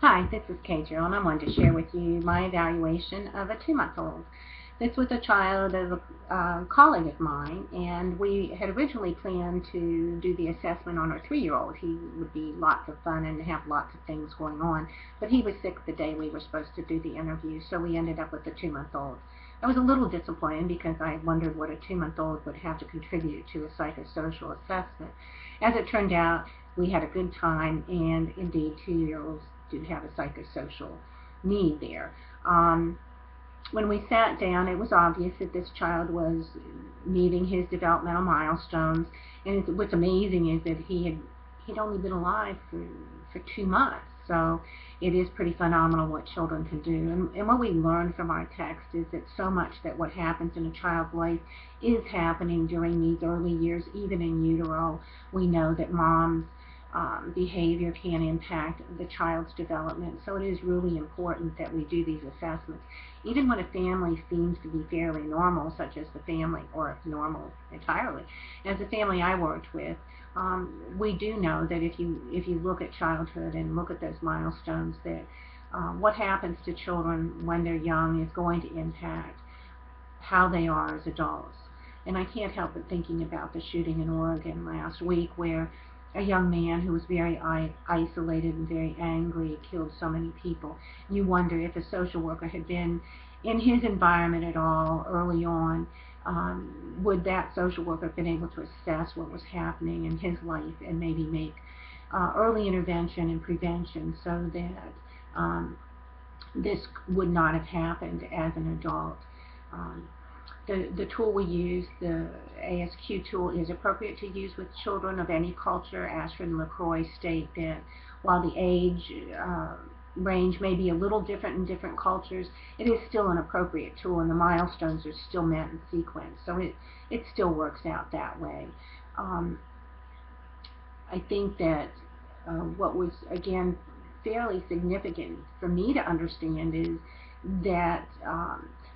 Hi, this is Kay Jarrell, and I wanted to share with you my evaluation of a 2-month-old. This was a child of a colleague of mine, and we had originally planned to do the assessment on our 3-year-old. He would be lots of fun and have lots of things going on, but he was sick the day we were supposed to do the interview, so we ended up with a 2-month-old. I was a little disappointed because I wondered what a 2-month-old would have to contribute to a psychosocial assessment. As it turned out, we had a good time, and indeed 2-year-olds do have a psychosocial need there. When we sat down, it was obvious that this child was meeting his developmental milestones, and what's amazing is that he'd only been alive for 2 months, so it is pretty phenomenal what children can do. And what we learned from our text is that so much that what happens in a child's life is happening during these early years, even in utero. We know that mom's behavior can impact the child's development, so it is really important that we do these assessments. Even when a family seems to be fairly normal, such as the family, or normal entirely, as the family I worked with, we do know that if you look at childhood and look at those milestones, that what happens to children when they're young is going to impact how they are as adults. And I can't help but thinking about the shooting in Oregon last week, where a young man who was very isolated and very angry killed so many people. You wonder if a social worker had been in his environment at all early on, would that social worker have been able to assess what was happening in his life and maybe make early intervention and prevention so that this would not have happened as an adult. The tool we use, the ASQ tool, is appropriate to use with children of any culture. Ashford and LaCroix state that while the age range may be a little different in different cultures, it is still an appropriate tool, and the milestones are still met in sequence, so it still works out that way. I think that what was, again, fairly significant for me to understand is that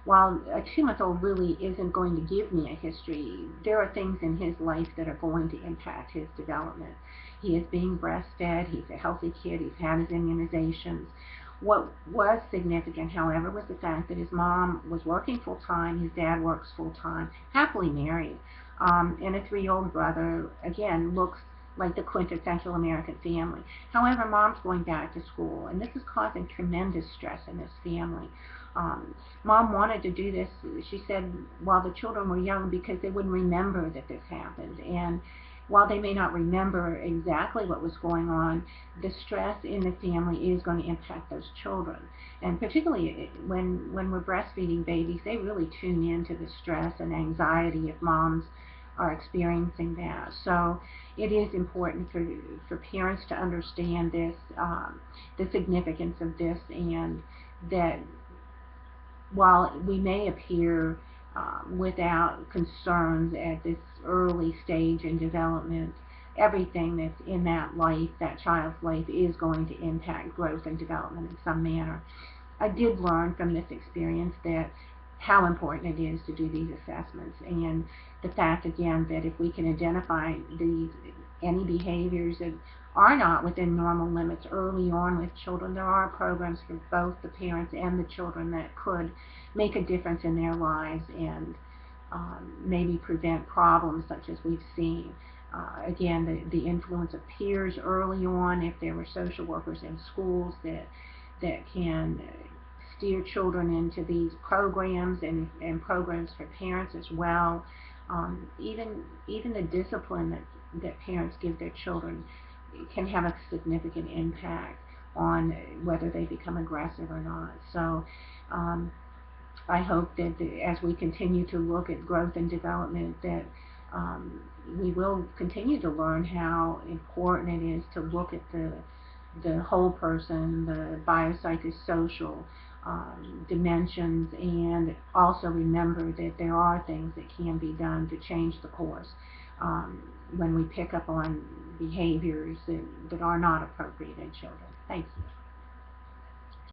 while a 2-month-old really isn't going to give me a history, there are things in his life that are going to impact his development. He is being breastfed, he's a healthy kid, he's had his immunizations. What was significant, however, was the fact that his mom was working full-time, his dad works full-time, happily married, and a 3-year-old brother, again, looks like the quintessential American family. However, mom's going back to school, and this is causing tremendous stress in this family. Mom wanted to do this, she said, while the children were young, because they wouldn't remember that this happened. And while they may not remember exactly what was going on, the stress in the family is going to impact those children. And particularly when we're breastfeeding babies, they really tune into the stress and anxiety if moms are experiencing that. So it is important for parents to understand this, the significance of this, and that while we may appear without concerns at this early stage in development, everything that's in that life, that child's life, is going to impact growth and development in some manner. I did learn from this experience that how important it is to do these assessments, and the fact, again, that if we can identify any behaviors that are not within normal limits early on with children, there are programs for both the parents and the children that could make a difference in their lives and maybe prevent problems such as we've seen. Again, the influence of peers early on, if there were social workers in schools that can steer children into these programs and programs for parents as well. Even the discipline that parents give their children can have a significant impact on whether they become aggressive or not. So I hope that as we continue to look at growth and development, that we will continue to learn how important it is to look at the whole person, the biopsychosocial dimensions, and also remember that there are things that can be done to change the course when we pick up on behaviors that are not appropriate in children. Thank you.